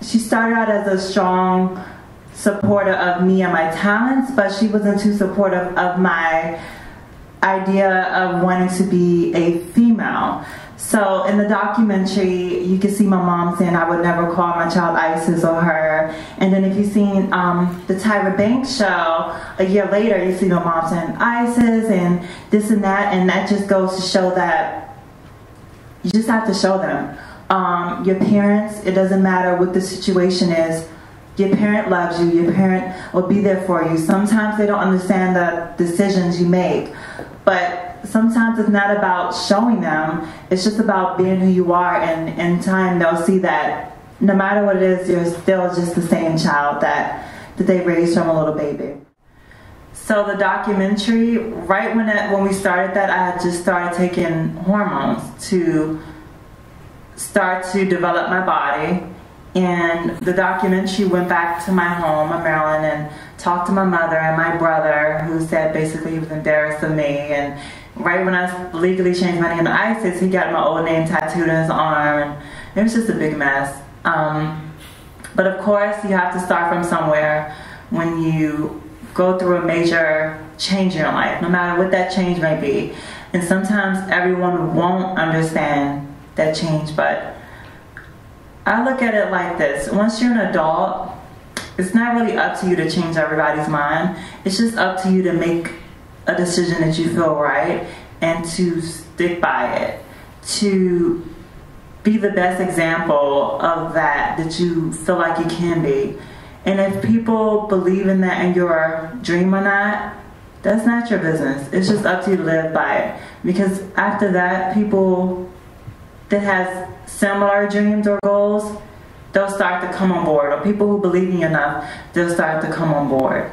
she started out as a strong supporter of me and my talents, but she wasn't too supportive of my idea of wanting to be a female. So in the documentary, you can see my mom saying I would never call my child Isis or her. And then if you've seen the Tyra Banks show, a year later, you see my mom saying Isis and this and that just goes to show that you just have to show them. Your parents, it doesn't matter what the situation is, your parent loves you, your parent will be there for you. Sometimes they don't understand the decisions you make, but sometimes it's not about showing them, it's just about being who you are, and in time they'll see that no matter what it is, you're still just the same child that they raised from a little baby. So the documentary, right when we started that, I had just started taking hormones to start to develop my body. And the documentary went back to my home in Maryland and talked to my mother and my brother, who said basically he was embarrassed of me. And right when I legally changed my name to Isis, he got my old name tattooed on his arm. And it was just a big mess. But of course, you have to start from somewhere when you go through a major change in your life, no matter what that change may be. And sometimes everyone won't understand that change, but I look at it like this. Once you're an adult, it's not really up to you to change everybody's mind. It's just up to you to make a decision that you feel right and to stick by it, to be the best example of that you feel like you can be. And if people believe in that and your dream or not, that's not your business. It's just up to you to live by it. Because after that, people that has similar dreams or goals, they'll start to come on board. Or people who believe in you enough, they'll start to come on board.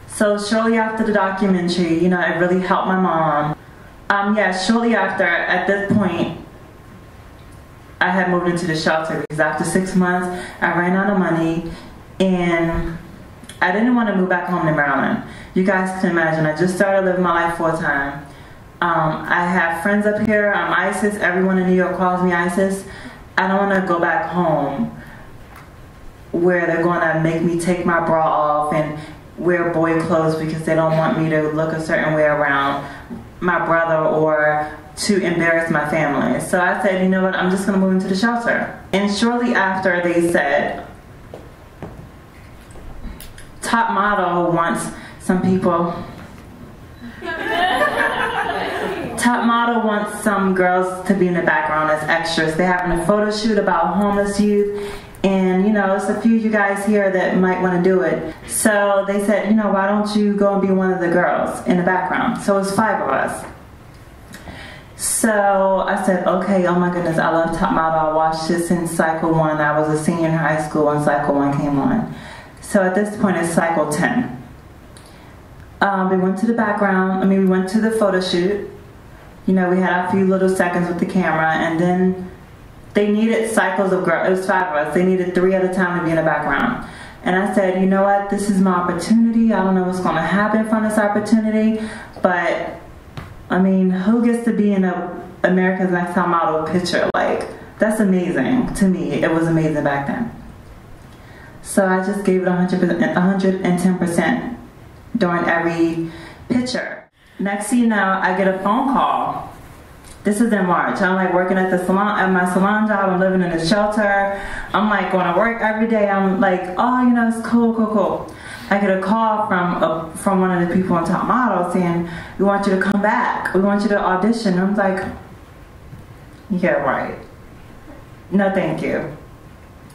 So shortly after the documentary, you know, it really helped my mom. Shortly after, at this point, I had moved into the shelter because after 6 months, I ran out of money and I didn't want to move back home to Maryland. You guys can imagine, I just started living my life full time. I have friends up here. I'm Isis. Everyone in New York calls me Isis. I don't want to go back home where they're going to make me take my bra off and wear boy clothes because they don't want me to look a certain way around my brother or to embarrass my family. So I said, you know what, I'm just going to move into the shelter. And shortly after, they said, Top Model wants some people. Top Model wants some girls to be in the background as extras. They're having a photo shoot about homeless youth, and you know, it's a few of you guys here that might want to do it. So they said, you know, why don't you go and be one of the girls in the background? So it's 5 of us. So I said, okay, oh my goodness, I love Top Model. I watched this in cycle 1. I was a senior in high school when cycle 1 came on. So at this point, it's cycle 10. We went to the background, we went to the photo shoot. You know, we had a few little seconds with the camera, and then they needed cycles of girls. It was 5 of us. They needed 3 at a time to be in the background. And I said, you know what, this is my opportunity. I don't know what's going to happen from this opportunity, but I mean, who gets to be in a America's Next Top Model picture? Like, that's amazing to me. It was amazing back then. So I just gave it 110% during every picture. Next thing you know, I get a phone call. This is in March. I'm like working at the salon, at my salon job. I'm living in a shelter. I'm like going to work every day. I'm like, oh, you know, it's cool, cool, cool. I get a call from one of the people on Top Model saying, we want you to come back. We want you to audition. I'm like, yeah, right. No, thank you.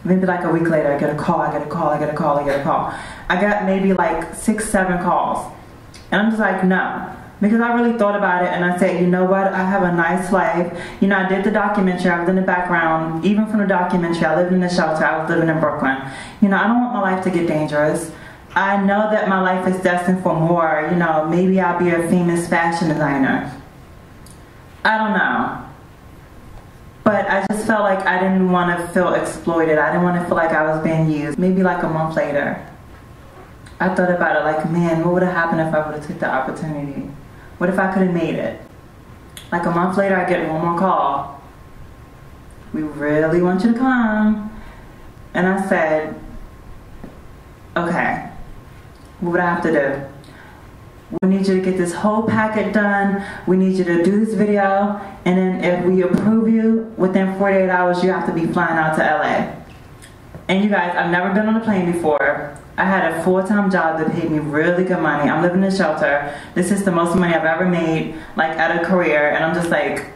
Maybe like a week later, I get a call, I get a call, I get a call, I get a call. I got maybe like 6, 7 calls. And I'm just like, no. Because I really thought about it and I said, you know what, I have a nice life. You know, I did the documentary, I was in the background. Even from the documentary, I lived in the shelter, I was living in Brooklyn. You know, I don't want my life to get dangerous. I know that my life is destined for more. You know, maybe I'll be a famous fashion designer. I don't know. But I just felt like I didn't want to feel exploited. I didn't want to feel like I was being used. Maybe like a month later, I thought about it like, man, what would have happened if I would have took the opportunity? What if I could have made it? Like a month later, I get one more call. we really want you to come. And I said, okay, what would I have to do? We need you to get this whole packet done. We need you to do this video. And then if we approve you, within 48 hours, you have to be flying out to LA. And you guys, I've never been on a plane before. I had a full-time job that paid me really good money. I'm living in a shelter. This is the most money I've ever made, like, at a career. And I'm just like,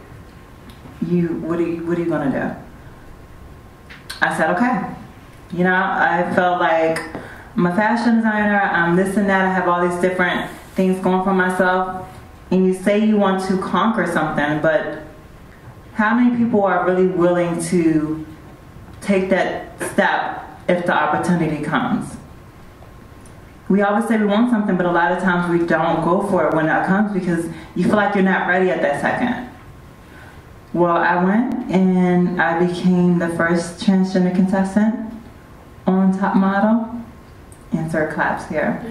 what are you gonna do? I said, okay. You know, I felt like I'm a fashion designer, I'm this and that, I have all these different things going for myself. And you say you want to conquer something, but how many people are really willing to take that step if the opportunity comes? We always say we want something, but a lot of times we don't go for it when it comes because you feel like you're not ready at that second. Well, I went and I became the first transgender contestant on Top Model. Insert claps here.